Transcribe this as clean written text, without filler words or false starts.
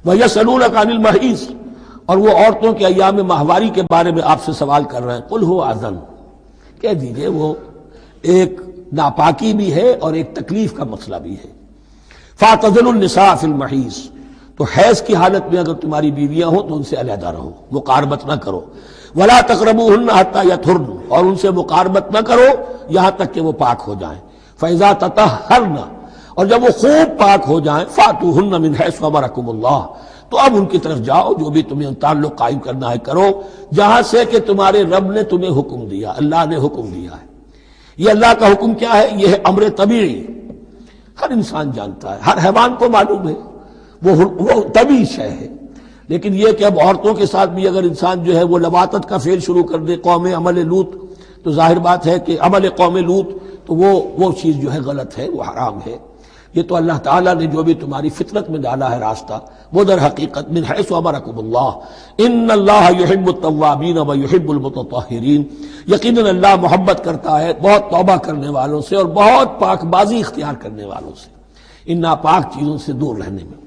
وَيَسْأَلُونَكَ عَنِ الْمَحِيضِ، اور وہ عورتوں کے ایام ماہواری کے بارے میں آپ سے سوال کر رہے ہیں. قُلْ هُوَ اذًا، کہہ دیجئے وہ ایک ناپاکی بھی ہے اور ایک تکلیف کا مسئلہ بھی ہے. فَاعْتَزِلُوا النِّسَاءَ فِي الْمَحِيضِ، تو حیض کی حالت میں اگر تمہاری بیویاں ہوں تو ان سے علیحدہ رہو، مقاربت نہ کرو. وَلَا تَقْرَبُوهُنَّ حَتَّى يَطْهُرْنَ، اور ان سے مقاربت نہ کرو یہاں تک کہ وہ پاک ہو جائیں. فَإِذَا تَطَهَّرْنَ، اور جب وہ خوب پاک ہو جائیں، فَأْتُوهُنَّ مِنْ حَيْثُ أَمَرَكُمُ اللَّهُ، تو اب ان کی طرف جاؤ، جو بھی تمہیں تعلق قائم کرنا ہے کرو، جہاں سے کہ تمہارے رب نے تمہیں حکم دیا، اللہ نے حکم دیا ہے. یہ اللہ کا حکم کیا ہے؟ یہ ہے امر طبیعی، ہر انسان جانتا ہے، ہر حیوان کو معلوم ہے، وہ طبیعی شے ہے. لیکن یہ کہ اب عورتوں کے ساتھ بھی اگر انسان جو ہے وہ لواطت کا فعل شروع کر دے قوم عمل لوط، تو ظاہر بات ہے کہ عمل قوم لوط تو وہ چیز جو ہے غلط ہے، وہ حرام ہے. یہ تو اللہ تعالیٰ نے جو بھی تمہاری فطرت میں ڈالا ہے راستہ، وہ در حقیقت من حیث امرکم اللہ، ان اللہ یحب التوابین ویحب المتطہرین، یقیناً اللہ محبت کرتا ہے بہت توبہ کرنے والوں سے اور بہت پاک بازی اختیار کرنے والوں سے، ان ناپاک چیزوں سے دور رہنے میں.